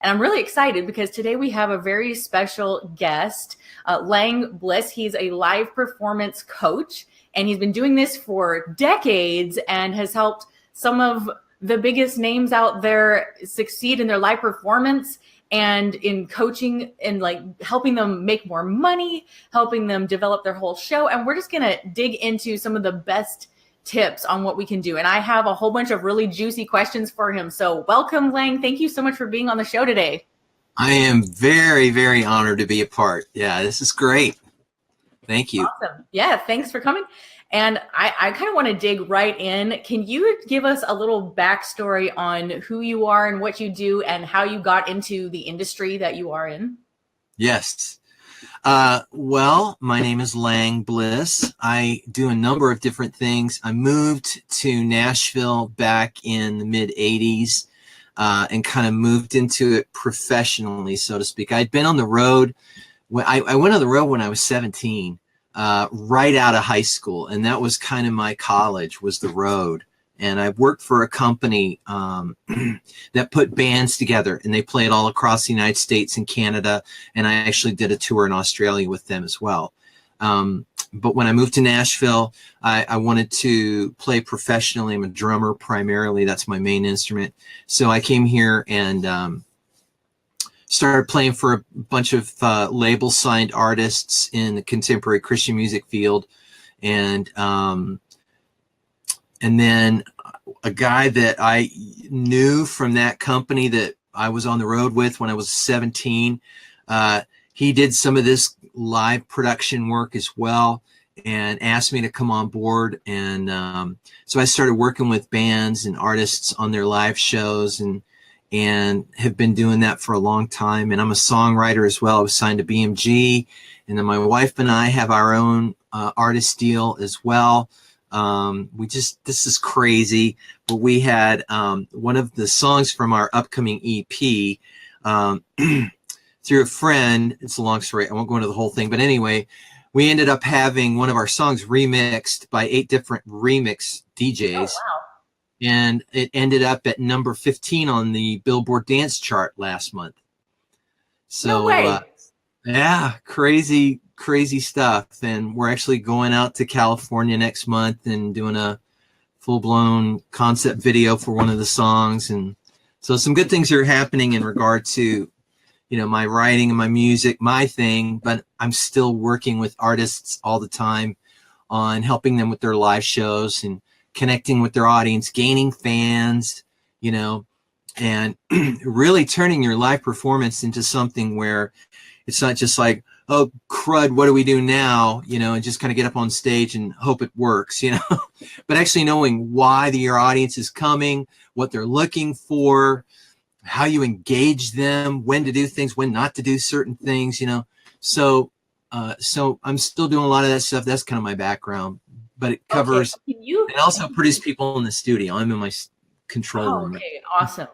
And I'm really excited because today we have a very special guest, Lang Bliss. He's a live performance coach, and he's been doing this for decades and has helped some of the biggest names out there succeed in their live performance and in coaching and like helping them make more money, helping them develop their whole show. And we're just going to dig into some of the best tips on what we can do. And I have a whole bunch of really juicy questions for him. So welcome, Lang. Thank you so much for being on the show today. I am very, very honored to be a part. Yeah, this is great. Thank you. Awesome. Yeah, thanks for coming. And I kind of want to dig right in. Can you give us a little backstory on who you are and what you do and how you got into the industry that you are in? Yes. Well, my name is Lang Bliss. I do a number of different things. I moved to Nashville back in the mid 80s and kind of moved into it professionally, so to speak. I'd been on the road. I went on the road when I was 17, right out of high school. And that was kind of my college, was the road. And I worked for a company that put bands together, and they played all across the United States and Canada. And I actually did a tour in Australia with them as well. But when I moved to Nashville, I wanted to play professionally. I'm a drummer primarily. That's my main instrument. So I came here and started playing for a bunch of label signed artists in the contemporary Christian music field. And then a guy that I knew from that company that I was on the road with when I was 17, he did some of this live production work as well and asked me to come on board. And so I started working with bands and artists on their live shows and have been doing that for a long time. And I'm a songwriter as well. I was signed to BMG. And then my wife and I have our own artist deal as well. This is crazy, but we had one of the songs from our upcoming EP through a friend. It's a long story. I won't go into the whole thing, but anyway, we ended up having one of our songs remixed by 8 different remix DJs. Oh, wow. And it ended up at number 15 on the Billboard Dance Chart last month. So, no way. Yeah, crazy stuff. And we're actually going out to California next month and doing a full-blown concept video for one of the songs. And so some good things are happening in regard to, my writing and my music, my thing, but I'm still working with artists all the time on helping them with their live shows and connecting with their audience, gaining fans, and really turning your live performance into something where it's not just like, oh, crud, what do we do now? And just kind of get up on stage and hope it works, but actually knowing why your audience is coming, what they're looking for, how you engage them, when to do things, when not to do certain things, So I'm still doing a lot of that stuff. That's kind of my background, but it covers, and also produce people in the studio. I'm in my control room. Okay, awesome.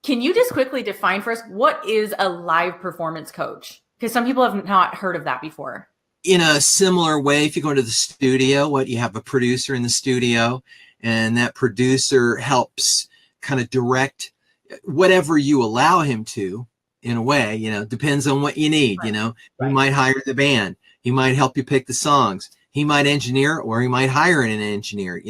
Can you just quickly define for us, what is a live performance coach? Because some people have not heard of that before. In a similar way, if you go into the studio, you have a producer in the studio, and that producer helps kind of direct whatever you allow him to, in a way, depends on what you need, Right. You Right. might hire the band. He might help you pick the songs. He might engineer, or he might hire an engineer,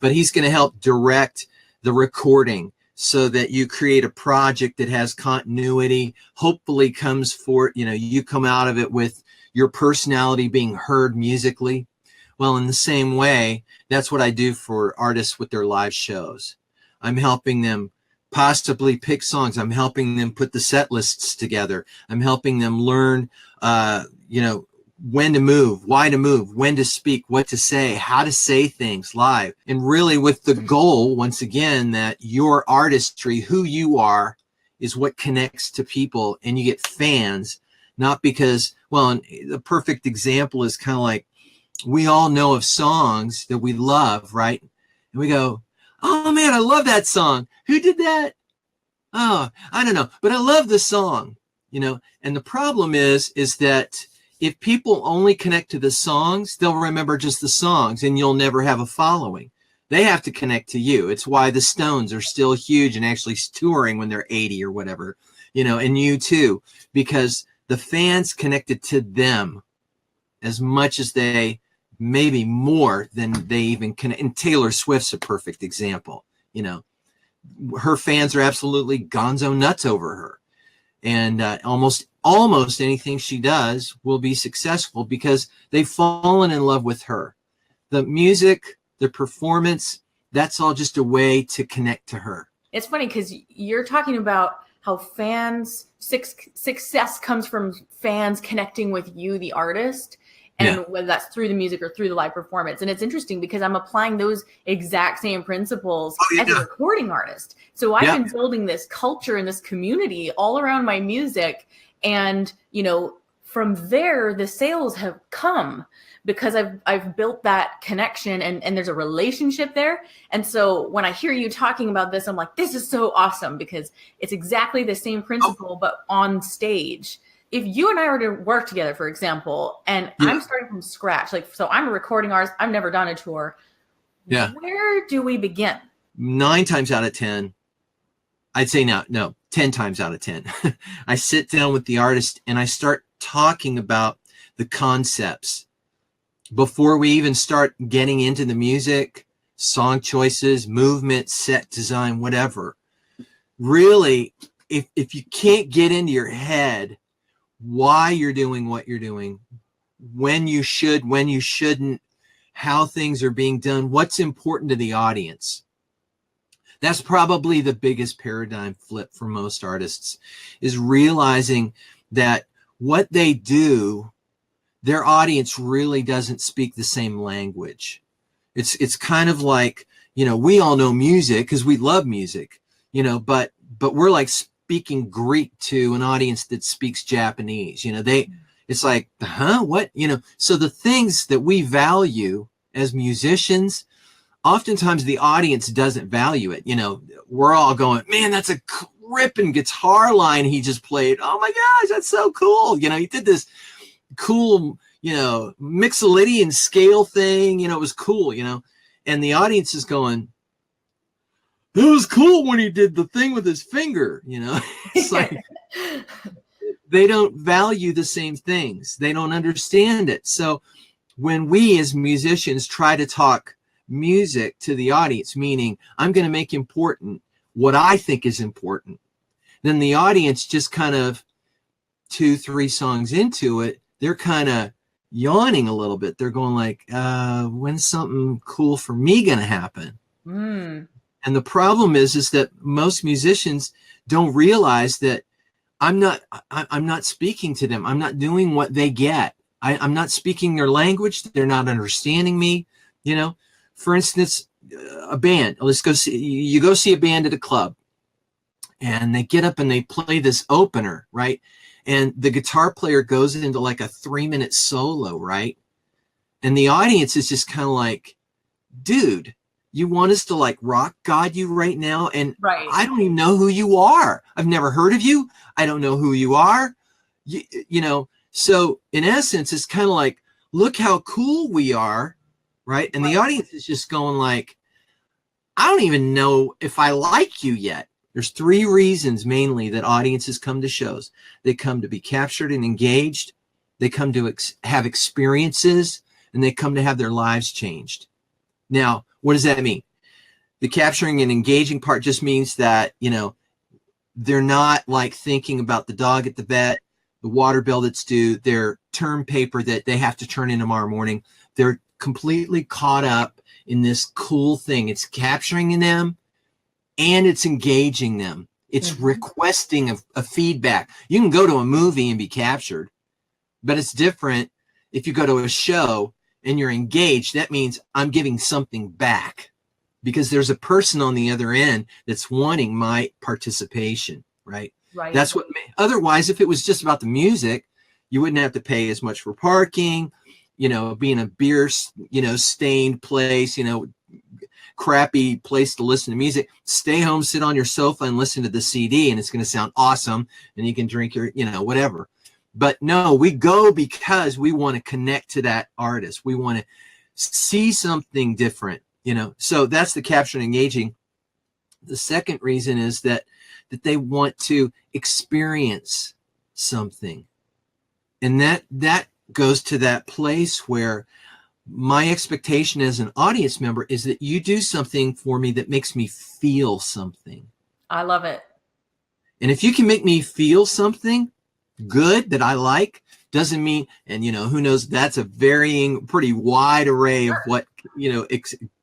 but he's going to help direct the recording so that you create a project that has continuity, hopefully comes for, you come out of it with your personality being heard musically. Well, in the same way, that's what I do for artists with their live shows. I'm helping them possibly pick songs. I'm helping them put the set lists together. I'm helping them learn, when to move, why to move, when to speak, what to say, how to say things live. And really with the goal, once again, that your artistry, who you are, is what connects to people, and you get fans, not because, and the perfect example is kind of like, we all know of songs that we love, right? And we go, oh man, I love that song. Who did that? Oh, I don't know, but I love the song, and the problem is that if people only connect to the songs, they'll remember just the songs, and you'll never have a following. They have to connect to you. It's why the Stones are still huge and actually touring when they're 80 or whatever, and you too, because the fans connected to them as much as they, maybe more than they even can. And Taylor Swift's a perfect example. Her fans are absolutely gonzo nuts over her, and almost anything she does will be successful because they've fallen in love with her. The music, the performance, that's all just a way to connect to her. It's funny because you're talking about how success comes from fans connecting with you, the artist, and whether that's through the music or through the live performance. And it's interesting because I'm applying those exact same principles as a recording artist. So I've been building this culture and this community all around my music. And, from there, the sales have come because I've built that connection and there's a relationship there. And so when I hear you talking about this, I'm like, this is so awesome because it's exactly the same principle, but on stage. If you and I were to work together, for example, and I'm starting from scratch, so I'm a recording artist, I've never done a tour. Yeah. Where do we begin? 9 times out of 10, I'd say no, 10 times out of 10, I sit down with the artist and I start talking about the concepts before we even start getting into the music, song choices, movement, set design, whatever. Really, if you can't get into your head why you're doing what you're doing, when you should, when you shouldn't, how things are being done, what's important to the audience. That's probably the biggest paradigm flip for most artists, is realizing that what they do, their audience really doesn't speak the same language. It's kind of like, we all know music because we love music, but we're like speaking Greek to an audience that speaks Japanese. It's like, what? So the things that we value as musicians, oftentimes the audience doesn't value it. We're all going, man, that's a ripping guitar line he just played. Oh my gosh, that's so cool. He did this cool, Mixolydian scale thing. It was cool, and the audience is going, it was cool when he did the thing with his finger, It's like they don't value the same things. They don't understand it. So when we as musicians try to talk music to the audience, meaning I'm going to make important what I think is important, then the audience just kind of 2-3 songs into it, they're kind of yawning a little bit. They're going like, when's something cool for me going to happen? And the problem is that most musicians don't realize that I'm not speaking to them. I'm not doing what they get. I'm not speaking their language. They're not understanding me. For instance, a band, you go see a band at a club and they get up and they play this opener, right? And the guitar player goes into like a 3-minute solo, right? And the audience is just kind of like, dude, you want us to like rock God you right now? And I don't even know who you are. I've never heard of you. I don't know who you are. So in essence, it's kind of like, look how cool we are, right? And the audience is just going like, I don't even know if I like you yet. There's 3 reasons mainly that audiences come to shows. They come to be captured and engaged. They come to have experiences, and they come to have their lives changed. Now, what does that mean? The capturing and engaging part just means that, they're not like thinking about the dog at the vet, the water bill that's due, their term paper that they have to turn in tomorrow morning. They're completely caught up in this cool thing. It's capturing them and it's engaging them. It's requesting a feedback. You can go to a movie and be captured, but it's different if you go to a show and you're engaged. That means I'm giving something back because there's a person on the other end that's wanting my participation, right? That's what, otherwise, if it was just about the music, you wouldn't have to pay as much for parking, being a beer, stained place, crappy place to listen to music. Stay home, sit on your sofa and listen to the CD, and it's going to sound awesome. And you can drink your, whatever. But no, we go because we want to connect to that artist. We want to see something different, So that's the capture and engaging. The second reason is that that they want to experience something. And that goes to that place where my expectation as an audience member is that you do something for me that makes me feel something. I love it. And if you can make me feel something good that I like, doesn't mean, and who knows, that's a varying, pretty wide array of what,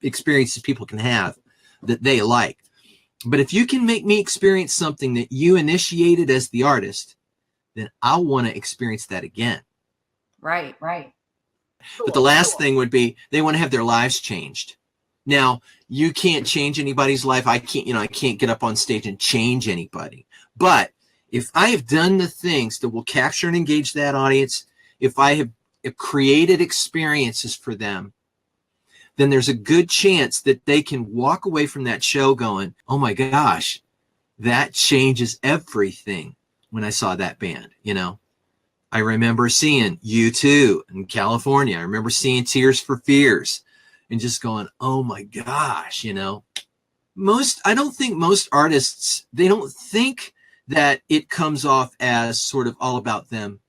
experiences people can have that they like. But if you can make me experience something that you initiated as the artist, then I want to experience that again. Right. But the last thing would be they want to have their lives changed. Now, you can't change anybody's life. I can't get up on stage and change anybody. But if I have done the things that will capture and engage that audience, if I have created experiences for them, then there's a good chance that they can walk away from that show going, oh my gosh, that changes everything when I saw that band, I remember seeing U2 in California. I remember seeing Tears for Fears and just going, oh my gosh, I don't think most artists, they don't think that it comes off as sort of all about them.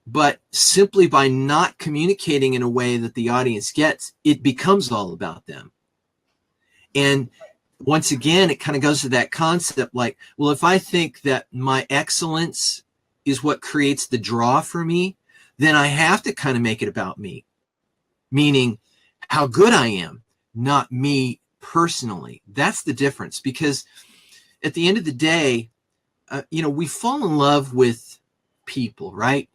But simply by not communicating in a way that the audience gets, it becomes all about them. And once again, it kind of goes to that concept like, well, if I think that my excellence is what creates the draw for me, then I have to kind of make it about me, meaning how good I am, not me personally. That's the difference, because at the end of the day, we fall in love with people, right?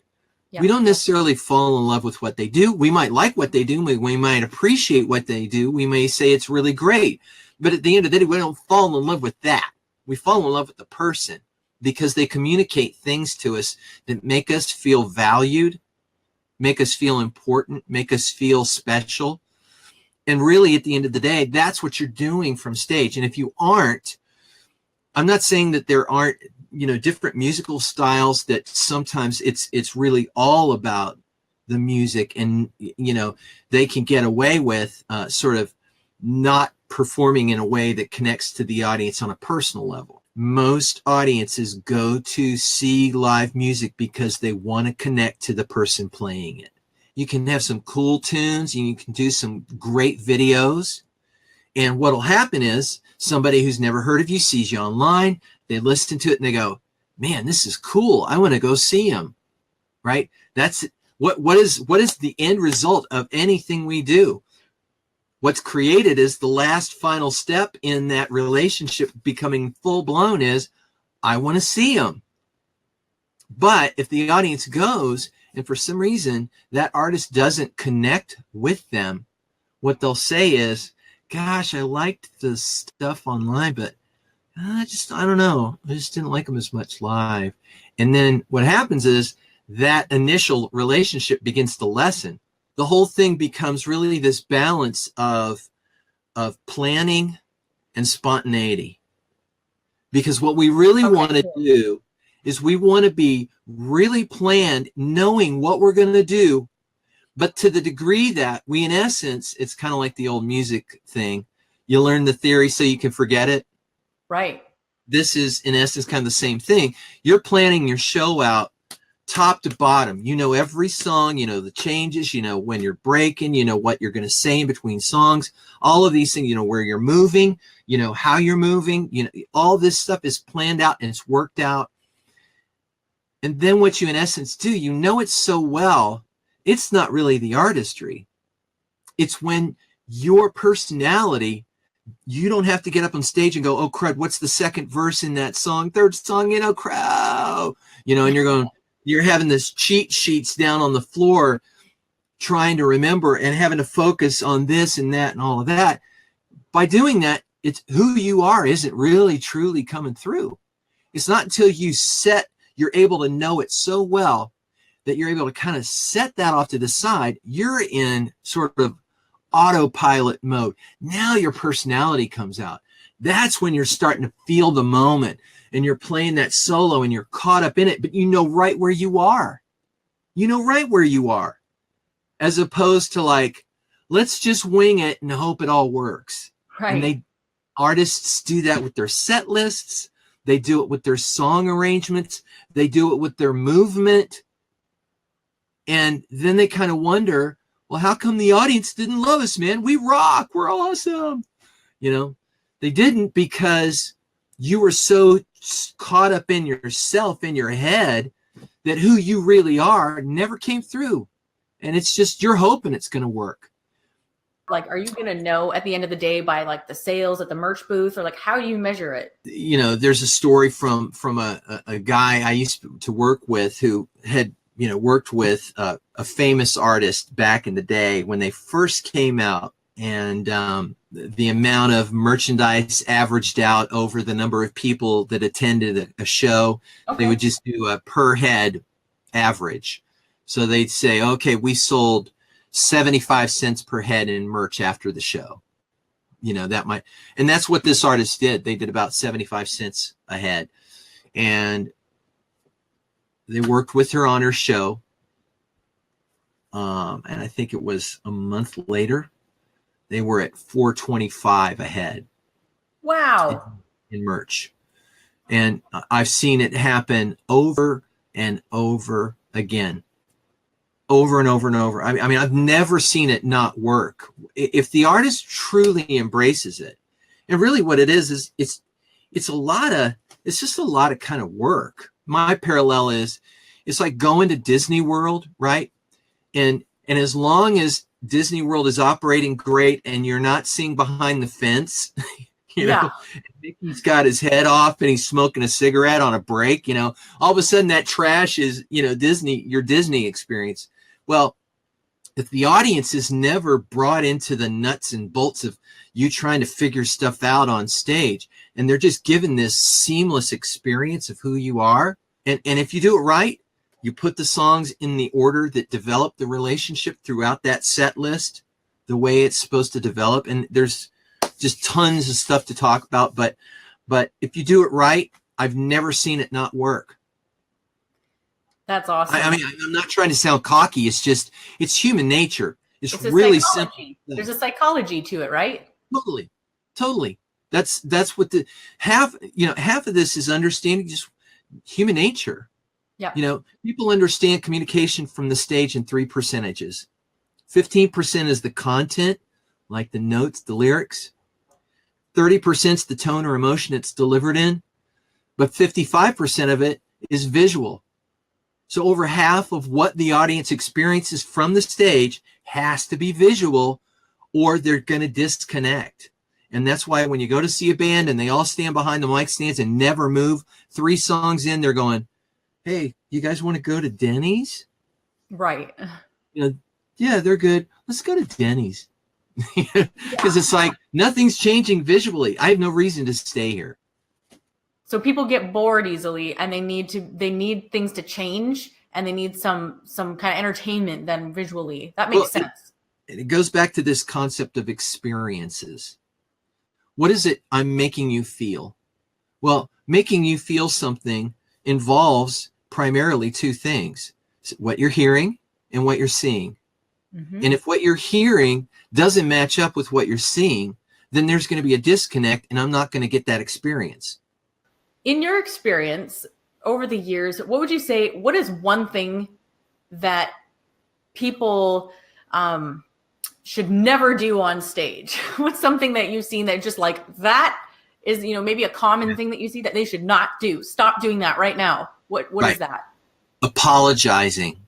Yeah. We don't necessarily fall in love with what they do. We might like what they do. We might appreciate what they do. We may say it's really great. But at the end of the day, we don't fall in love with that. We fall in love with the person because they communicate things to us that make us feel valued, make us feel important, make us feel special. And really, at the end of the day, that's what you're doing from stage. And if you aren't, I'm not saying that there aren't, different musical styles that sometimes it's really all about the music, and, they can get away with sort of not performing in a way that connects to the audience on a personal level. Most audiences go to see live music because they want to connect to the person playing it. You can have some cool tunes and you can do some great videos. And what'll happen is somebody who's never heard of you sees you online, they listen to it and they go, man, this is cool. I want to go see him, right? That's what is the end result of anything we do? What's created is the last final step in that relationship becoming full blown is, I want to see him. But if the audience goes and for some reason that artist doesn't connect with them, what they'll say is, gosh, I liked the stuff online, but I don't know. I just didn't like them as much live. And then what happens is that initial relationship begins to lessen. The whole thing becomes really this balance of planning and spontaneity. Because what we really want to do is we want to be really planned, knowing what we're going to do, but to the degree that we, in essence, it's kind of like the old music thing. You learn the theory so you can forget it. Right. This is, in essence, kind of the same thing. You're planning your show out top to bottom. You know every song, you know the changes, you know when you're breaking, you know what you're going to say in between songs, all of these things, you know where you're moving, you know how you're moving, you know, all this stuff is planned out and it's worked out. And then what you, in essence, do, you know it so well, it's not really the artistry. It's when your personality, you don't have to get up on stage and go, oh, crud, what's the second verse in that song? Third song, you know, crow. You know, and you're having this cheat sheets down on the floor trying to remember and having to focus on this and that and all of that. By doing that, it's who you are isn't really truly coming through. It's not until you're able to know it so well that you're able to kind of set that off to the side. You're in sort of autopilot mode. Now your personality comes out. That's when you're starting to feel the moment and you're playing that solo and you're caught up in it, but you know right where you are. You know right where you are, as opposed to like, let's just wing it and hope it all works. Right. And artists do that with their set lists. They do it with their song arrangements. They do it with their movement. And then they kind of wonder, well, how come the audience didn't love us, man? We rock. We're awesome. You know, they didn't, because you were so caught up in yourself, in your head, that who you really are never came through. And it's just, you're hoping it's going to work. Like, are you going to know at the end of the day by like the sales at the merch booth, or like, how do you measure it? You know, there's a story from a guy I used to work with who had, you know, worked with a famous artist back in the day when they first came out. And the amount of merchandise averaged out over the number of people that attended a show. Okay. They would just do a per head average. So they'd say, okay, we sold 75 cents per head in merch after the show. You know, that might, and that's what this artist did. They did about 75 cents a head. And they worked with her on her show. And I think it was a month later, they were at $4.25 a head. Wow. In merch. And I've seen it happen over and over again. Over and over and over. I mean, I've never seen it not work. If the artist truly embraces it, and really what it is it's just a lot of kind of work. My parallel is, it's like going to Disney World, right? And as long as Disney World is operating great and you're not seeing behind the fence, you know, Mickey's got his head off and he's smoking a cigarette on a break, you know, all of a sudden that trash is, you know, your Disney experience. Well, if the audience is never brought into the nuts and bolts of you trying to figure stuff out on stage, and they're just given this seamless experience of who you are, and if you do it right, you put the songs in the order that develop the relationship throughout that set list, the way it's supposed to develop. And there's just tons of stuff to talk about, but if you do it right, I've never seen it not work. That's awesome. I mean, I'm not trying to sound cocky. It's just, it's human nature. It's really simple. There's a psychology to it, right? Totally. That's what the half of this is understanding just human nature. Yeah. You know, people understand communication from the stage in 3 percentages. 15% is the content, like the notes, the lyrics. 30% is the tone or emotion it's delivered in. But 55% of it is visual. So over half of what the audience experiences from the stage has to be visual, or they're going to disconnect. And that's why when you go to see a band and they all stand behind the mic stands and never move, 3 songs in, they're going, hey, you guys want to go to Denny's? Right. You know, yeah, they're good. Let's go to Denny's. Because it's like nothing's changing visually. I have no reason to stay here. So people get bored easily, and they need things to change, and they need some kind of entertainment then visually. That makes sense. It goes back to this concept of experiences. What is it I'm making you feel? Well, making you feel something involves primarily 2 things: what you're hearing and what you're seeing. Mm-hmm. And if what you're hearing doesn't match up with what you're seeing, then there's going to be a disconnect, and I'm not going to get that experience. In your experience over the years, what would you say, what is one thing that people should never do on stage? What's something that you've seen that just like that is, you know, maybe a common thing that you see that they should not do? Stop doing that right now. What is that? Apologizing.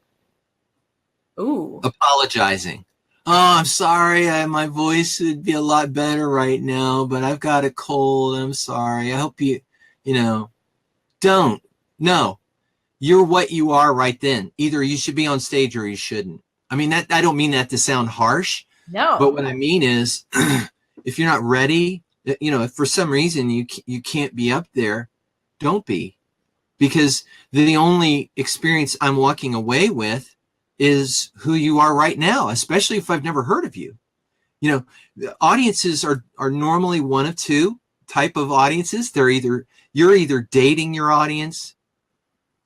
Ooh. Apologizing. Oh, I'm sorry. My voice would be a lot better right now, but I've got a cold. I'm sorry. I hope you know, don't. No. You're what you are right then. Either you should be on stage or you shouldn't. I mean, I don't mean that to sound harsh. No. But what I mean is, if you're not ready, you know, if for some reason you can't be up there, don't be. Because the only experience I'm walking away with is who you are right now, especially if I've never heard of you. You know, the audiences are normally one of 2 type of audiences. You're either dating your audience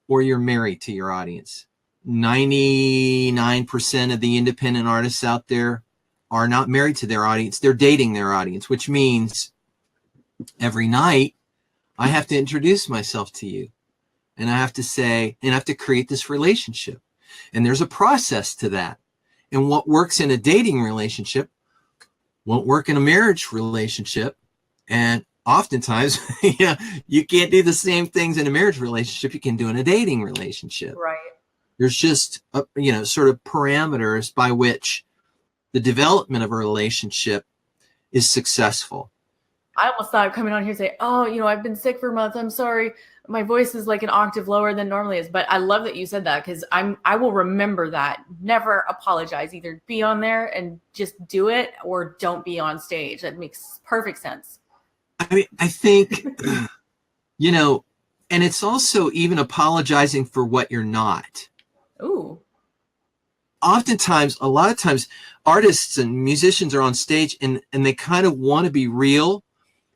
or you're married to your audience. 99% of the independent artists out there are not married to their audience. They're dating their audience, which means every night I have to introduce myself to you. And I have to say, and I have to create this relationship. And there's a process to that. And what works in a dating relationship won't work in a marriage relationship. And oftentimes, yeah, you can't do the same things in a marriage relationship you can do in a dating relationship. Right. There's just, sort of parameters by which the development of a relationship is successful. I almost thought coming on here say, oh, I've been sick for a month. I'm sorry. My voice is like an octave lower than normally is. But I love that you said that, because I will remember that. Never apologize. Either be on there and just do it, or don't be on stage. That makes perfect sense. I mean, I think, and it's also even apologizing for what you're not. Ooh. Oftentimes, a lot of times, artists and musicians are on stage and they kind of want to be real,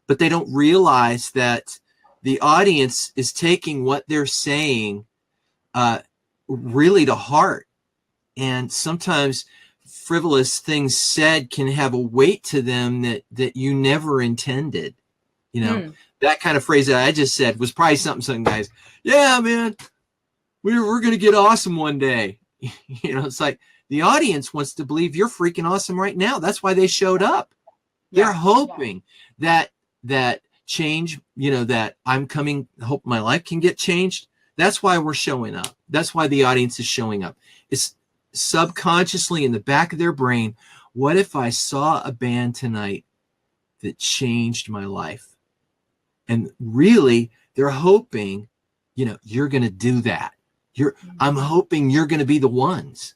but they don't realize that the audience is taking what they're saying really to heart. And sometimes frivolous things said can have a weight to them that you never intended. That kind of phrase that I just said was probably something guys, yeah, man, we're going to get awesome one day. It's like the audience wants to believe you're freaking awesome right now. That's why they showed up. They're hoping that change, that I'm coming, hope my life can get changed. That's why we're showing up. That's why the audience is showing up. It's subconsciously in the back of their brain. What if I saw a band tonight that changed my life? And really, they're hoping, you're going to do that. I'm hoping you're going to be the ones.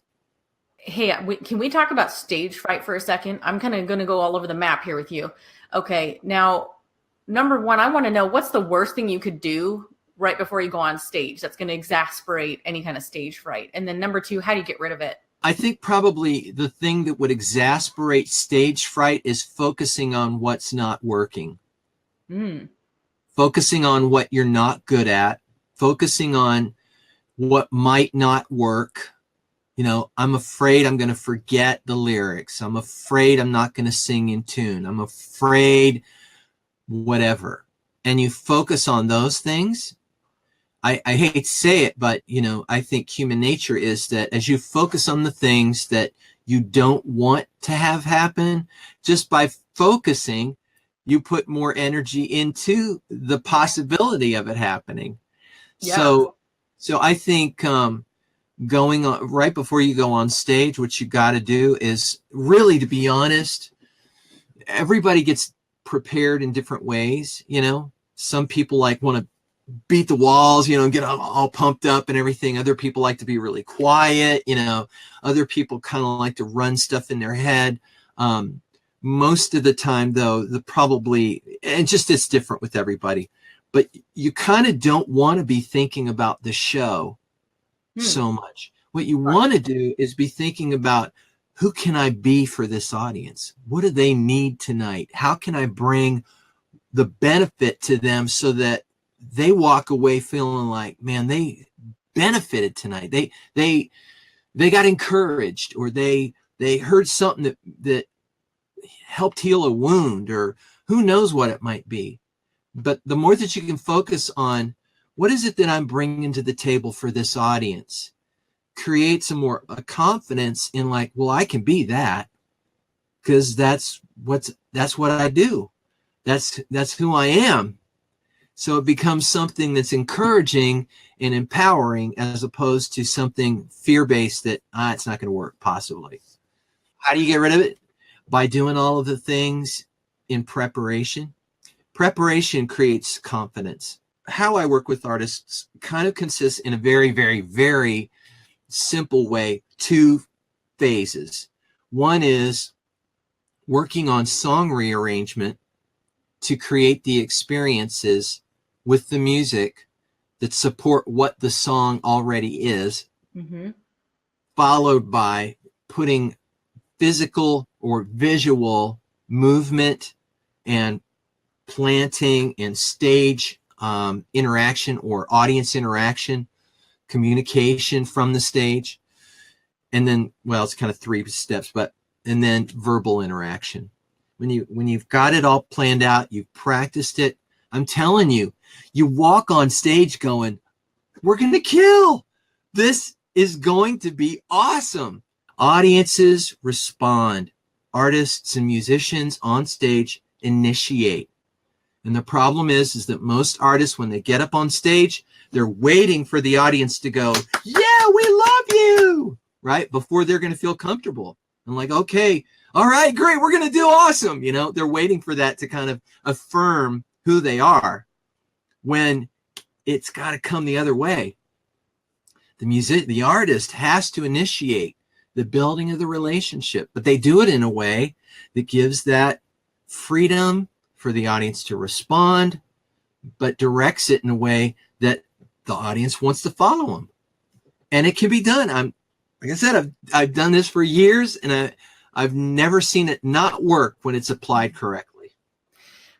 Hey, can we talk about stage fright for a second? I'm kind of going to go all over the map here with you. Okay, now, number one, I want to know, what's the worst thing you could do right before you go on stage that's going to exasperate any kind of stage fright? And then number two, how do you get rid of it? I think probably the thing that would exasperate stage fright is focusing on what's not working. Focusing on what you're not good at, focusing on what might not work. I'm afraid I'm going to forget the lyrics. I'm afraid I'm not going to sing in tune. I'm afraid whatever. And you focus on those things. I hate to say it, but, I think human nature is that as you focus on the things that you don't want to have happen, just by focusing, you put more energy into the possibility of it happening. Yeah. So I think going on right before you go on stage, what you got to do is really, to be honest, everybody gets prepared in different ways. Some people want to beat the walls, and get all pumped up and everything. Other people like to be really quiet. Other people kind of like to run stuff in their head. Most of the time, though, it's different with everybody, but you kind of don't want to be thinking about the show so much. What you want to do is be thinking about, who can I be for this audience? What do they need tonight? How can I bring the benefit to them so that they walk away feeling like, man, they benefited tonight. They got encouraged, or they heard something that helped heal a wound, or who knows what it might be. But the more that you can focus on, what is it that I'm bringing to the table for this audience, create some more confidence in well, I can be that, because that's what I do. That's who I am. So it becomes something that's encouraging and empowering, as opposed to something fear-based that it's not going to work, possibly. How do you get rid of it? By doing all of the things in preparation. Preparation creates confidence. How I work with artists kind of consists in a very, very, very simple way, 2 phases. One is working on song rearrangement to create the experiences with the music that support what the song already is, followed by putting physical or visual movement and planting and stage interaction or audience interaction, communication from the stage. And then, well, it's kind of 3 steps, and then verbal interaction. When you've got it all planned out, you've practiced it, I'm telling you, you walk on stage going, we're going to kill. This is going to be awesome. Audiences respond. Artists and musicians on stage initiate. And the problem is that most artists, when they get up on stage, they're waiting for the audience to go, yeah, we love you, right? Before they're going to feel comfortable. And like, okay, all right, great, we're going to do awesome. You know, they're waiting for that to kind of affirm who they are, when it's got to come the other way. The artist has to initiate the building of the relationship, but they do it in a way that gives that freedom for the audience to respond, but directs it in a way that the audience wants to follow them. And it can be done. Like I said, I've done this for years, and I've never seen it not work when it's applied correctly.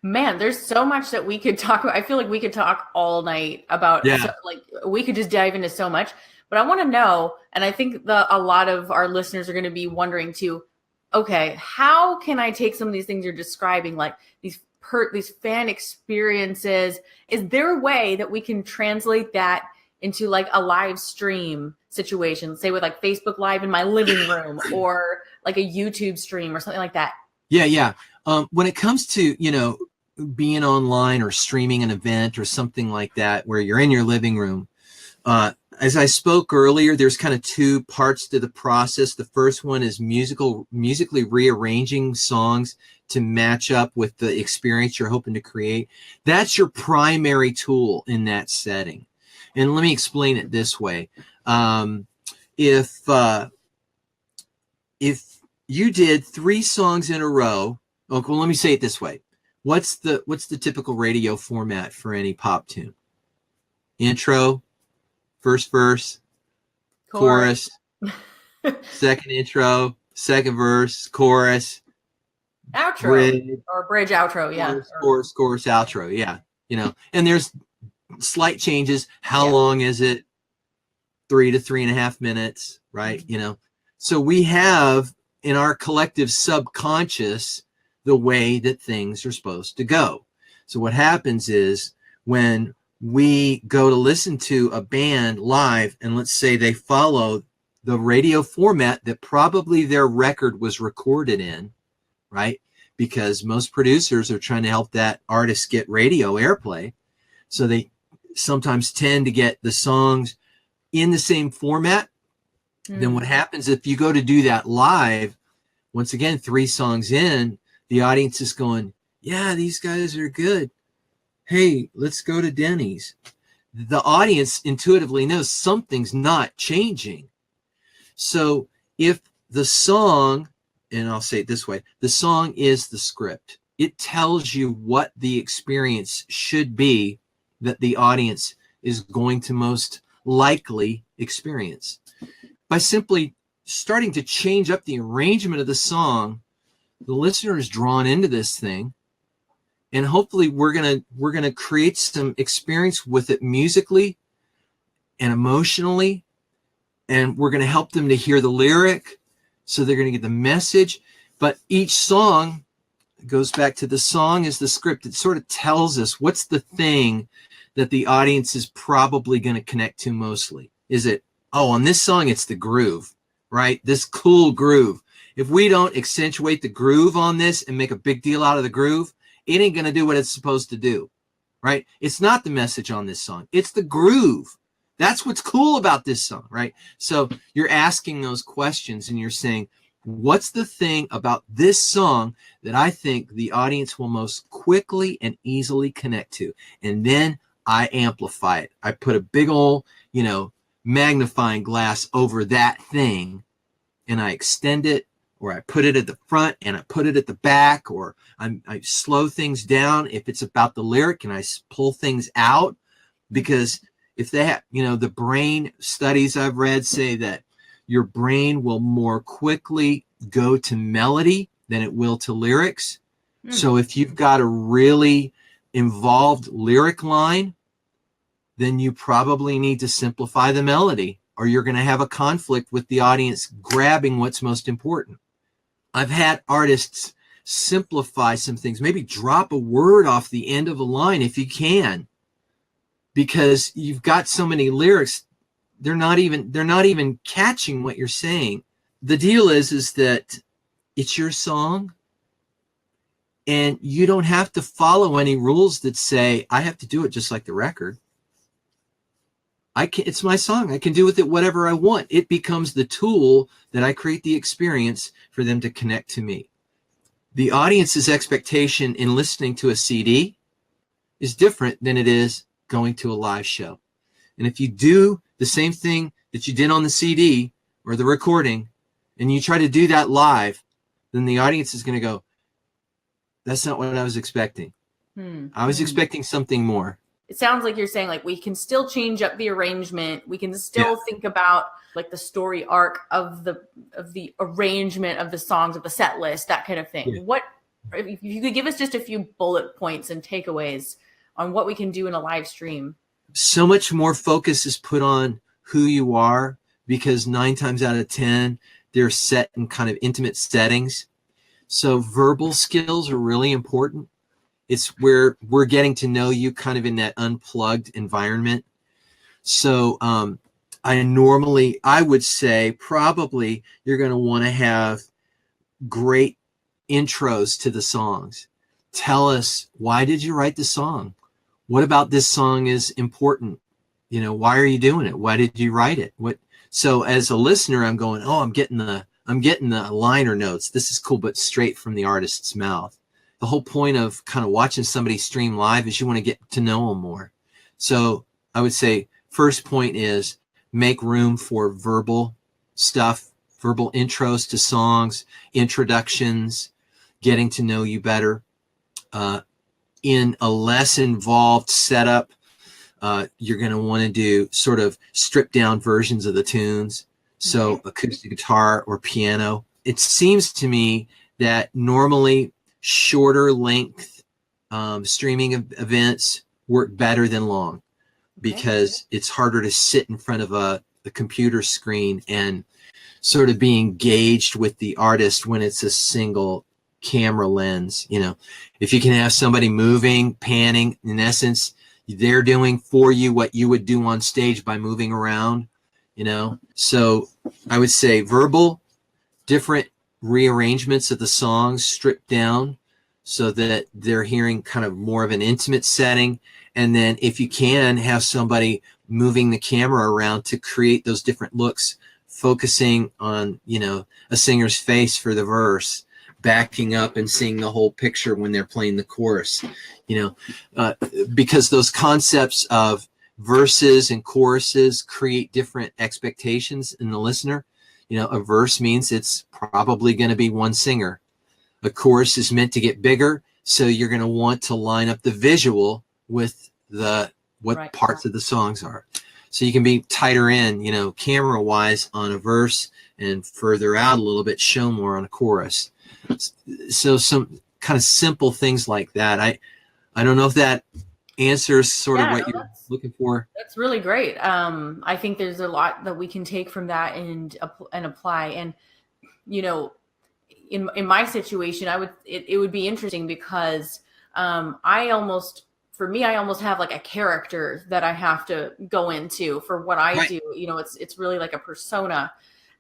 Man, there's so much that we could talk about. I feel like we could talk all night about, like we could just dive into so much, but I want to know, and I think a lot of our listeners are going to be wondering too, okay, how can I take some of these things you're describing, like these fan experiences? Is there a way that we can translate that into like a live stream situation, say with like Facebook Live in my living room, or like a YouTube stream or something like that? Yeah. When it comes to, being online or streaming an event or something like that, where you're in your living room, as I spoke earlier, there's kind of two parts to the process. The first one is musically rearranging songs to match up with the experience you're hoping to create. That's your primary tool in that setting. And let me explain it this way. If you did 3 songs in a row, well, let me say it this way. What's the typical radio format for any pop tune? Intro, first verse, chorus, second intro, second verse, chorus, outro, bridge outro, yeah. Chorus, outro, yeah. And there's slight changes. How long is it? 3 to 3.5 minutes, right? So we have in our collective subconscious the way that things are supposed to go. So what happens is, when we go to listen to a band live, and let's say they follow the radio format that probably their record was recorded in, right? Because most producers are trying to help that artist get radio airplay. So they sometimes tend to get the songs in the same format. Then what happens if you go to do that live, once again, 3 songs in, the audience is going, yeah, these guys are good. Hey, let's go to Denny's. The audience intuitively knows something's not changing. So if the song, and I'll say it this way, the song is the script. It tells you what the experience should be that the audience is going to most likely experience. By simply starting to change up the arrangement of the song, the listener is drawn into this thing, and hopefully we're gonna create some experience with it musically and emotionally, and we're gonna help them to hear the lyric, so they're gonna get the message. But each song goes back to the song is the script. It sort of tells us what's the thing that the audience is probably going to connect to mostly. Is it, on this song, it's the groove, right? This cool groove. If we don't accentuate the groove on this and make a big deal out of the groove, it ain't going to do what it's supposed to do, right? It's not the message on this song. It's the groove. That's what's cool about this song, right? So you're asking those questions, and you're saying, what's the thing about this song that I think the audience will most quickly and easily connect to? And then I amplify it. I put a big old, magnifying glass over that thing, and I extend it, or I put it at the front and I put it at the back, or I slow things down if it's about the lyric, and I pull things out. Because if they have, the brain studies I've read say that your brain will more quickly go to melody than it will to lyrics. So if you've got a really involved lyric line, then you probably need to simplify the melody, or you're going to have a conflict with the audience grabbing what's most important. I've had artists simplify some things, maybe drop a word off the end of a line if you can, because you've got so many lyrics, they're not even catching what you're saying. The deal is that it's your song, and you don't have to follow any rules that say I have to do it just like the record. It's my song. I can do with it whatever I want. It becomes the tool that I create the experience for them to connect to me. The audience's expectation in listening to a CD is different than it is going to a live show. And if you do the same thing that you did on the CD or the recording, and you try to do that live, then the audience is going to go, that's not what I was expecting. I was expecting something more. It sounds like you're saying, like, we can still change up the arrangement. We can still think about like the story arc of the arrangement of the songs, of the set list, that kind of thing. Yeah. What, if you could give us just a few bullet points and takeaways on what we can do in a live stream? So much more focus is put on who you are, because 9 times out of 10, they're set in kind of intimate settings. So verbal skills are really important. It's where we're getting to know you kind of in that unplugged environment. So I would say probably you're going to want to have great intros to the songs. Tell us, why did you write the song? What about this song is important? You know, why are you doing it? Why did you write it? So as a listener, I'm going, oh, I'm getting the liner notes. This is cool, but straight from the artist's mouth. The whole point of kind of watching somebody stream live is you want to get to know them more. So I would say first point is make room for verbal stuff, verbal intros to songs, introductions, getting to know you better. In a less involved setup, you're going to want to do sort of stripped down versions of the tunes. So acoustic guitar or piano. It seems to me that normally shorter length streaming events work better than long, because it's harder to sit in front of the computer screen and sort of be engaged with the artist when it's a single camera lens. You know, if you can have somebody moving, panning, in essence, they're doing for you what you would do on stage by moving around, you know. So I would say verbal, different rearrangements of the songs stripped down so that they're hearing kind of more of an intimate setting. And then if you can have somebody moving the camera around to create those different looks, focusing on, you know, a singer's face for the verse, backing up and seeing the whole picture when they're playing the chorus, you know, because those concepts of verses and choruses create different expectations in the listener. You know, a verse means it's probably going to be one singer. A chorus is meant to get bigger, so you're going to want to line up the visual with what parts of the songs are. So you can be tighter in, you know, camera wise on a verse, and further out a little bit, show more on a chorus. So some kind of simple things like that. I don't know if that answers sort of what you're looking for. That's really great. I think there's a lot that we can take from that and apply. And, you know, in my situation, it would be interesting because I almost have like a character that I have to go into for what I do. You know, it's really like a persona.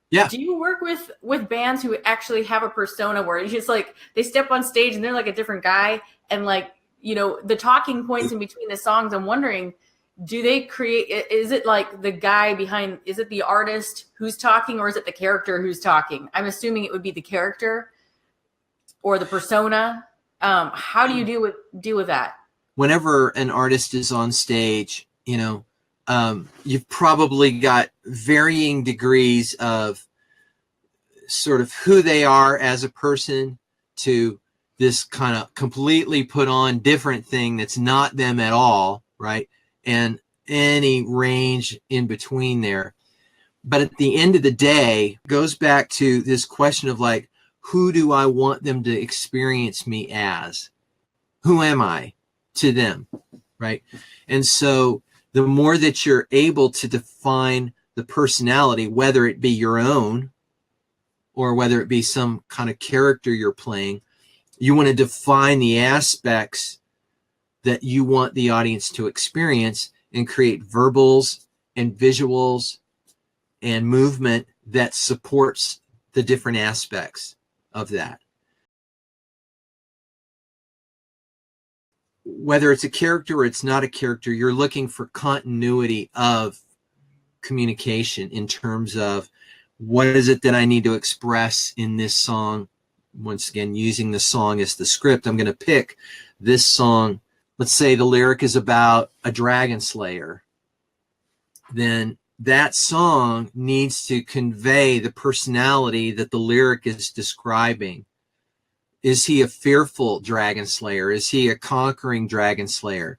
Yeah. Do you work with bands who actually have a persona where it's just like they step on stage and they're like a different guy, and like, you know, the talking points in between the songs, I'm wondering, do they create, is it like the guy behind, is it the artist who's talking, or is it the character who's talking? I'm assuming it would be the character or the persona. How do you deal with that? Whenever an artist is on stage, you know, you've probably got varying degrees of sort of who they are as a person to this kind of completely put on different thing that's not them at all, right? And any range in between there. But at the end of the day, it goes back to this question of like, who do I want them to experience me as? Who am I to them, right? And so the more that you're able to define the personality, whether it be your own or whether it be some kind of character you're playing, You want to define the aspects that you want the audience to experience and create verbals and visuals and movement that supports the different aspects of that. Whether it's a character or it's not a character, you're looking for continuity of communication in terms of what is it that I need to express in this song. Once again, using the song as the script, I'm going to pick this song. Let's say the lyric is about a dragon slayer. Then that song needs to convey the personality that the lyric is describing. Is he a fearful dragon slayer? Is he a conquering dragon slayer?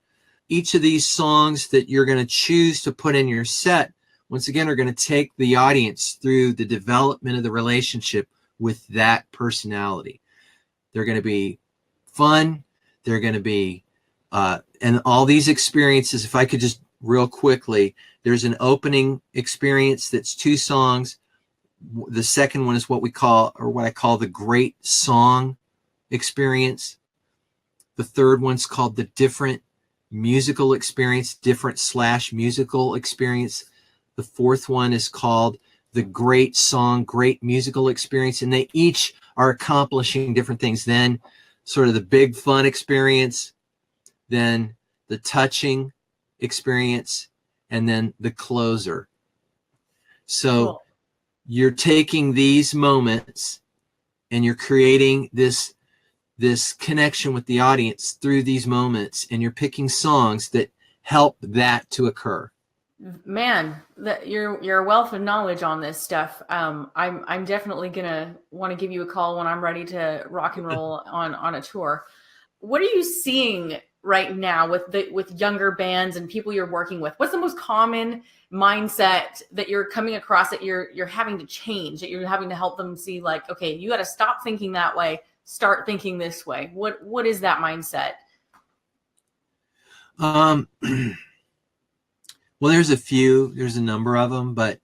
Each of these songs that you're going to choose to put in your set, once again, are going to take the audience through the development of the relationship with that personality. They're going to be fun. They're going to be, and all these experiences, if I could just real quickly, there's an opening experience that's 2 songs. The second one is what we call, or what I call, the great song experience. The third one's called the different musical experience, different/musical experience. The fourth one is called the great song, great musical experience. And they each are accomplishing different things. Then sort of the big fun experience, then the touching experience, and then the closer. So Cool. You're taking these moments and you're creating this connection with the audience through these moments, and you're picking songs that help that to occur. Man, you're a wealth of knowledge on this stuff. I'm definitely gonna want to give you a call when I'm ready to rock and roll on a tour. What are you seeing right now with younger bands and people you're working with? What's the most common mindset that you're coming across that you're having to change, that you're having to help them see, like, okay, you got to stop thinking that way, start thinking this way? What is that mindset? Well, there's a number of them, but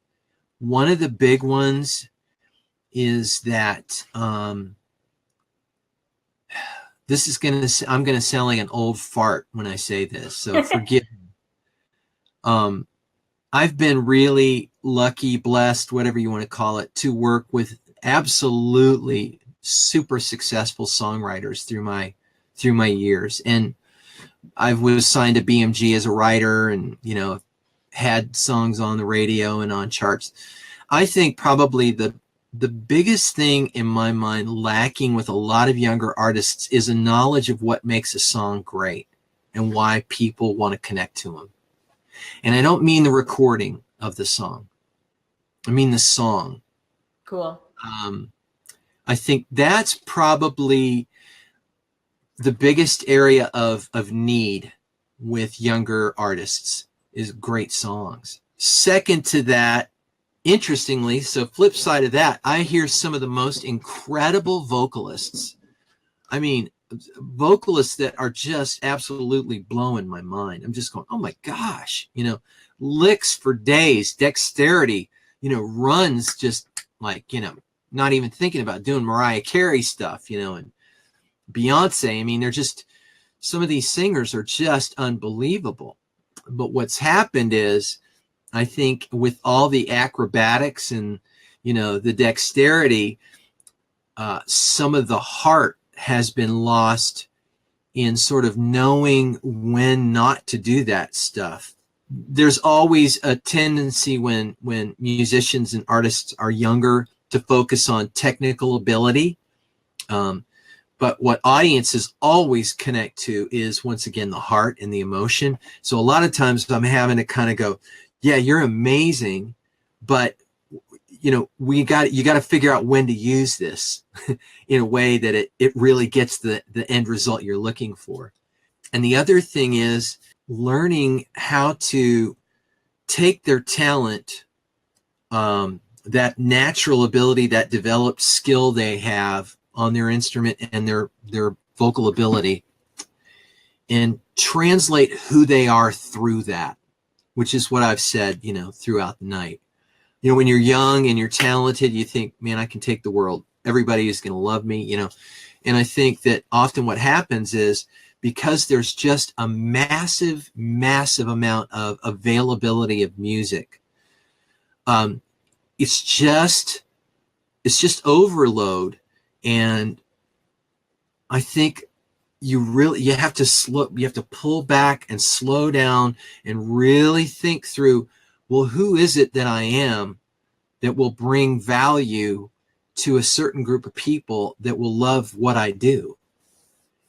one of the big ones is that I'm going to sound like an old fart when I say this, so forgive me. I've been really lucky, blessed, whatever you want to call it, to work with absolutely super successful songwriters through my years. And I was signed to BMG as a writer, and had songs on the radio and on charts. I think probably the biggest thing in my mind lacking with a lot of younger artists is a knowledge of what makes a song great and why people want to connect to them. And I don't mean the recording of the song. I mean the song. Cool. I think that's probably the biggest area of need with younger artists, is great songs. Second to that, interestingly, so flip side of that, I hear some of the most incredible vocalists. I mean, vocalists that are just absolutely blowing my mind. I'm just going, oh my gosh, licks for days, dexterity, runs just like, not even thinking about doing Mariah Carey stuff, and Beyonce. I mean, they're just, some of these singers are just unbelievable. But what's happened is, I think with all the acrobatics and, the dexterity, some of the heart has been lost in sort of knowing when not to do that stuff. There's always a tendency when musicians and artists are younger to focus on technical ability. But what audiences always connect to is, once again, the heart and the emotion. So a lot of times I'm having to kind of go, yeah, you're amazing, but you got to figure out when to use this in a way that it really gets the end result you're looking for. And the other thing is learning how to take their talent, that natural ability, that developed skill they have on their instrument and their vocal ability, and translate who they are through that, which is what I've said, throughout the night. When you're young and you're talented, you think, man, I can take the world. Everybody is going to love me, And I think that often what happens is, because there's just a massive, massive amount of availability of music, it's just overload. And I think you have to pull back and slow down and really think through, well, who is it that I am that will bring value to a certain group of people that will love what I do?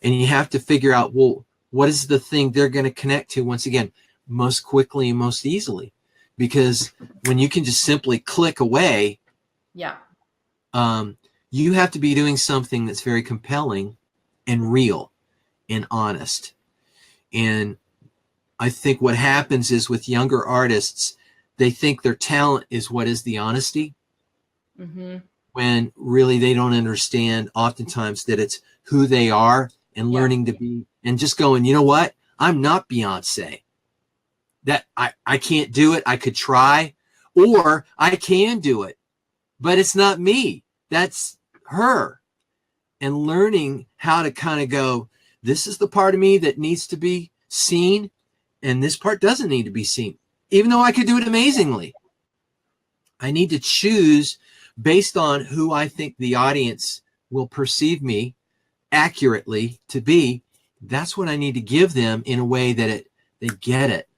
And you have to figure out, well, what is the thing they're going to connect to, once again, most quickly and most easily? Because when you can just simply click away, yeah, you have to be doing something that's very compelling and real and honest. And I think what happens is, with younger artists, they think their talent is what is the honesty, when really they don't understand oftentimes that it's who they are, and learning to be, and just going, you know what? I'm not Beyonce. That I can't do it. I could try, or I can do it, but it's not me. That's her. And learning how to kind of go, this is the part of me that needs to be seen, and this part doesn't need to be seen, even though I could do it amazingly. I need to choose based on who I think the audience will perceive me accurately to be. That's what I need to give them in a way that they get it,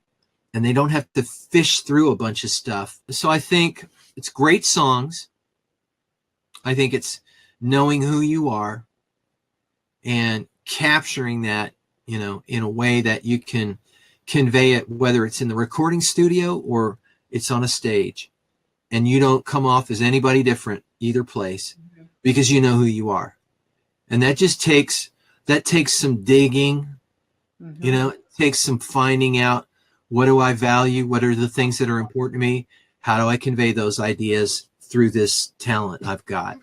and they don't have to fish through a bunch of stuff. So I think it's great songs. I think it's knowing who you are and capturing that, in a way that you can convey it, whether it's in the recording studio or it's on a stage, and you don't come off as anybody different either place, because you know who you are. And that just takes some digging, it takes some finding out, what do I value? What are the things that are important to me? How do I convey those ideas through this talent I've got?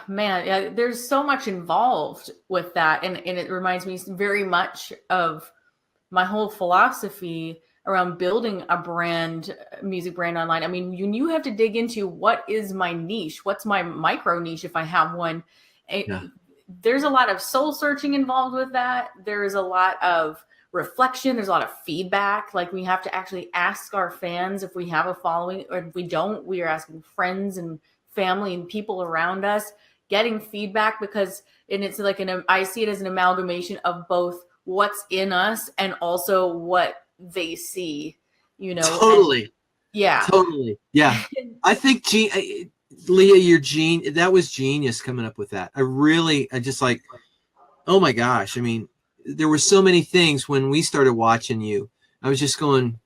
Man, there's so much involved with that. And it reminds me very much of my whole philosophy around building a music brand online. I mean, you have to dig into, what is my niche? What's my micro niche, if I have one? There's a lot of soul searching involved with that. There's a lot of reflection. There's a lot of feedback. Like, we have to actually ask our fans if we have a following, or if we don't, we are asking friends and family and people around us, getting feedback, because it's like I see it as an amalgamation of both what's in us and also what they see, Totally. Totally. Yeah. I think Leah, that was genius coming up with that. I just like, oh my gosh. I mean, there were so many things when we started watching you. I was just going,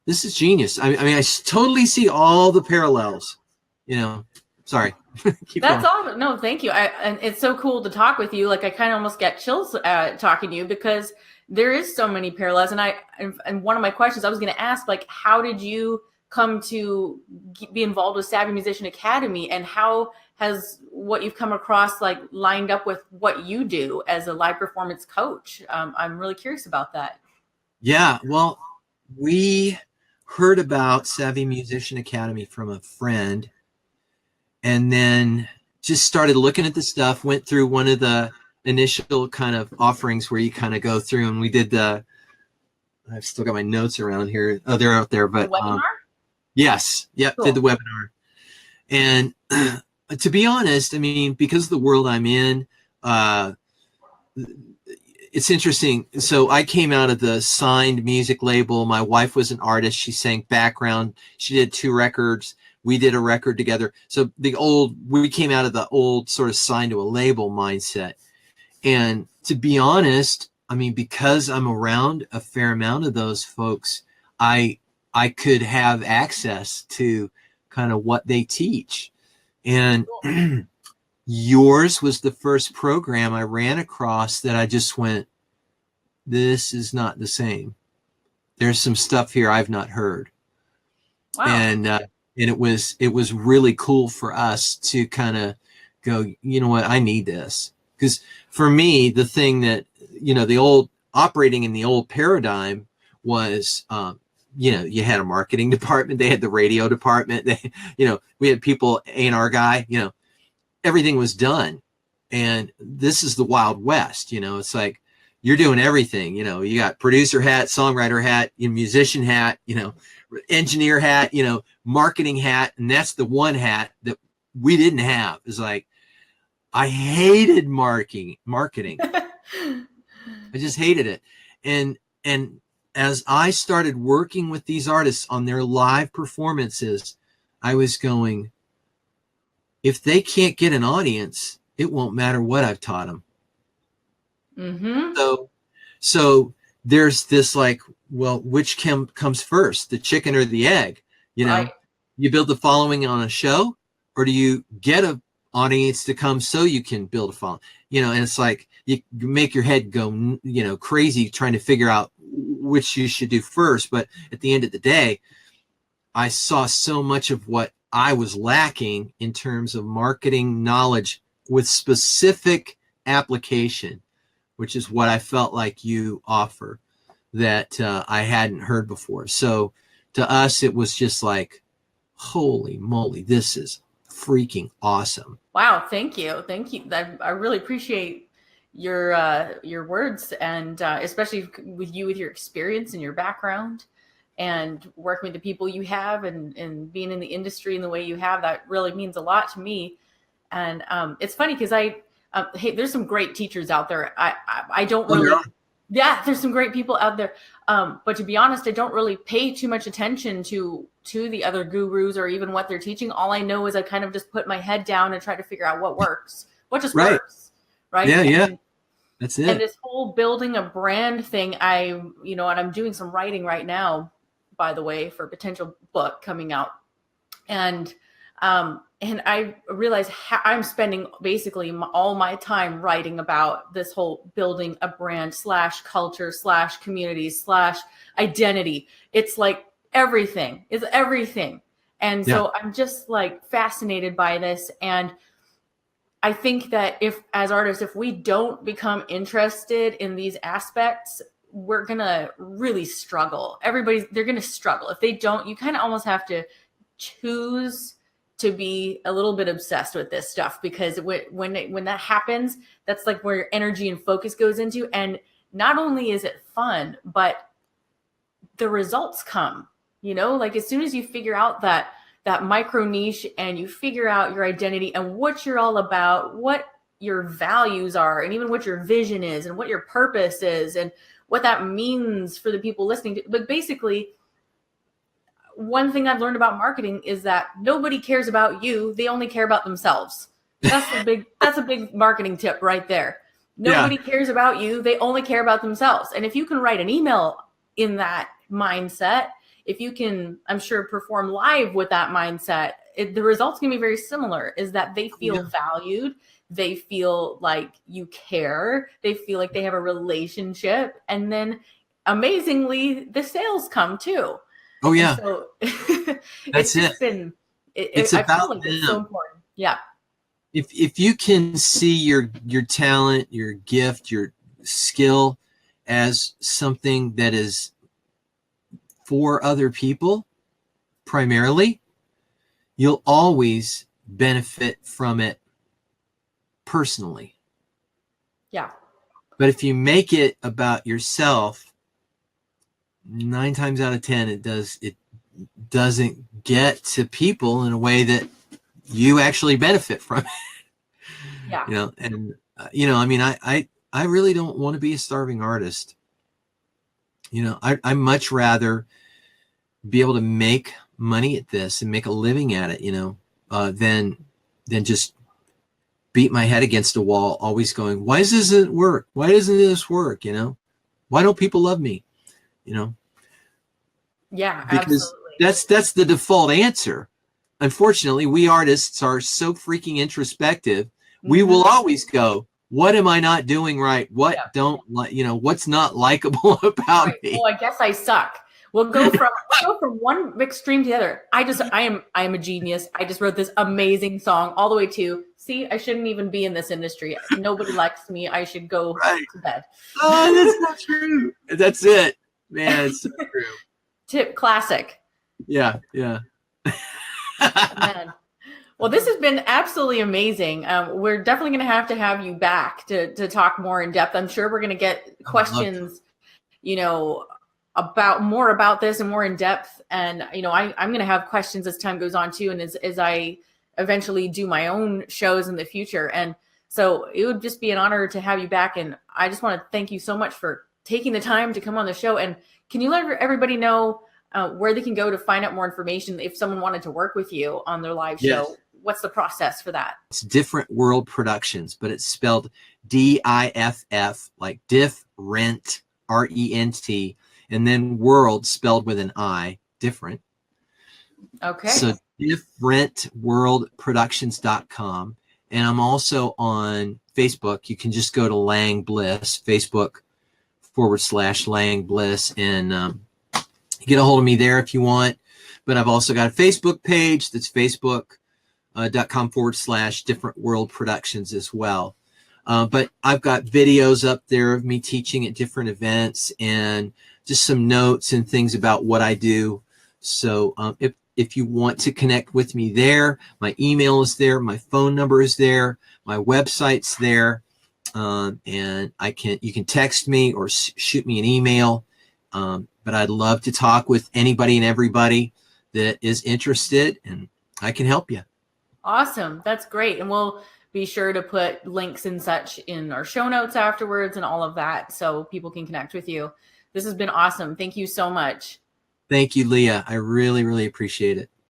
this is genius. I mean, I totally see all the parallels, Sorry. That's all. No, thank you. And it's so cool to talk with you. Like, I kind of almost get chills talking to you, because there is so many parallels. And one of my questions I was going to ask, like, how did you come to be involved with Savvy Musician Academy, and how has what you've come across lined up with what you do as a live performance coach? I'm really curious about that. Yeah, well, we heard about Savvy Musician Academy from a friend, and then just started looking at the stuff, went through one of the initial kind of offerings where you kind of go through, and we did I've still got my notes around here. Oh, they're out there, but the webinar? Yes. Yep. Cool. Did the webinar. And to be honest, I mean, because of the world I'm in, it's interesting. So I came out of the signed music label. My wife was an artist. She sang background. She did 2 records. We did a record together. So we came out of the old sort of signed to a label mindset. And to be honest, I mean, because I'm around a fair amount of those folks, I could have access to kind of what they teach. And yours was the first program I ran across that I just went, this is not the same. There's some stuff here I've not heard. Wow. And it was really cool for us to kind of go, you know what, I need this. Because for me, the thing that, the old operating in the old paradigm was, you had a marketing department, they had the radio department, we had people, A&R guy, everything was done. And this is the Wild West, it's like you're doing everything, you got producer hat, songwriter hat, musician hat, engineer hat, marketing hat. And that's the one hat that we didn't have. Is like, I hated marketing. I just hated it. And as I started working with these artists on their live performances, I was going, if they can't get an audience, it won't matter what I've taught them. Mm-hmm. So there's this like, well, which comes first, the chicken or the egg? Right. You build the following on a show, or do you get an audience to come so you can build a following? And it's like you make your head go, crazy trying to figure out which you should do first. But at the end of the day, I saw so much of what I was lacking in terms of marketing knowledge with specific application, which is what I felt like you offer, that I hadn't heard before. So to us, it was just like, holy moly, this is freaking awesome. Wow. Thank you. I really appreciate your words, and especially with your experience and your background and working with the people you have, and being in the industry in the way you have. That really means a lot to me. And it's funny because hey, there's some great teachers out there. I don't really, there's some great people out there. But to be honest, I don't really pay too much attention to the other gurus or even what they're teaching. All I know is I kind of just put my head down and try to figure out what works, what just works. Right. Yeah. That's it. And this whole building a brand thing, and I'm doing some writing right now, by the way, for a potential book coming out. And I realize I'm spending basically all my time writing about this whole building a brand / culture / community / identity. It's like everything. It's everything. And so I'm just like fascinated by this. And I think that as artists, if we don't become interested in these aspects, we're going to really struggle. They're going to struggle. If they don't, you kind of almost have to choose to be a little bit obsessed with this stuff, because when that happens, that's like where your energy and focus goes into. And not only is it fun, but the results come, like as soon as you figure out that micro niche and you figure out your identity and what you're all about, what your values are, and even what your vision is and what your purpose is and what that means for the people listening to. But basically, one thing I've learned about marketing is that nobody cares about you. They only care about themselves. That's a big marketing tip right there. Nobody cares about you. They only care about themselves. And if you can write an email in that mindset, if you can, I'm sure, perform live with that mindset, the results can be very similar, is that they feel valued. They feel like you care. They feel like they have a relationship. And then amazingly, the sales come too. Oh yeah. And so That's it's it's I about feel like it's so important. Yeah. If you can see your talent, your gift, your skill as something that is for other people primarily, you'll always benefit from it personally. Yeah. But if you make it about yourself, 9 times out of 10, it doesn't get to people in a way that you actually benefit from it. Yeah. And I mean, I really don't want to be a starving artist. I much rather be able to make money at this and make a living at it, than just beat my head against a wall, always going, why does it work? Why doesn't this work? Why don't people love me? Yeah, because absolutely. that's the default answer. Unfortunately, we artists are so freaking introspective. We will always go, what am I not doing right? What what's not likable about me? Well, I guess I suck. We'll go from one extreme to the other. I am a genius. I just wrote this amazing song, all the way to, see, I shouldn't even be in this industry. Nobody likes me. I should go to bed. Oh, that's not true. That's it, man. It's so true. Classic. Yeah. Man. Well, this has been absolutely amazing. We're definitely going to have you back to talk more in depth. I'm sure we're going to get questions, about this and more in depth. And, I'm going to have questions as time goes on too. And as I eventually do my own shows in the future. And so it would just be an honor to have you back. And I just want to thank you so much for taking the time to come on the show. And can you let everybody know where they can go to find out more information if someone wanted to work with you on their live show? What's the process for that? It's Different World Productions, but it's spelled DIFF, like diff, rent, RENT, and then world spelled with an I, different. Okay. So differentworldproductions.com. And I'm also on Facebook. You can just go to Lang Bliss, Facebook.com/Lang Bliss, and get a hold of me there if you want. But I've also got a Facebook page that's Facebook.com/Different World Productions as well. But I've got videos up there of me teaching at different events and just some notes and things about what I do. So if you want to connect with me there, my email is there, my phone number is there, my website's there, and you can text me or shoot me an email. But I'd love to talk with anybody and everybody that is interested, and I can help you. Awesome. That's great. And we'll be sure to put links and such in our show notes afterwards and all of that so people can connect with you. This has been awesome. Thank you so much. Thank you, Leah. I really, really appreciate it.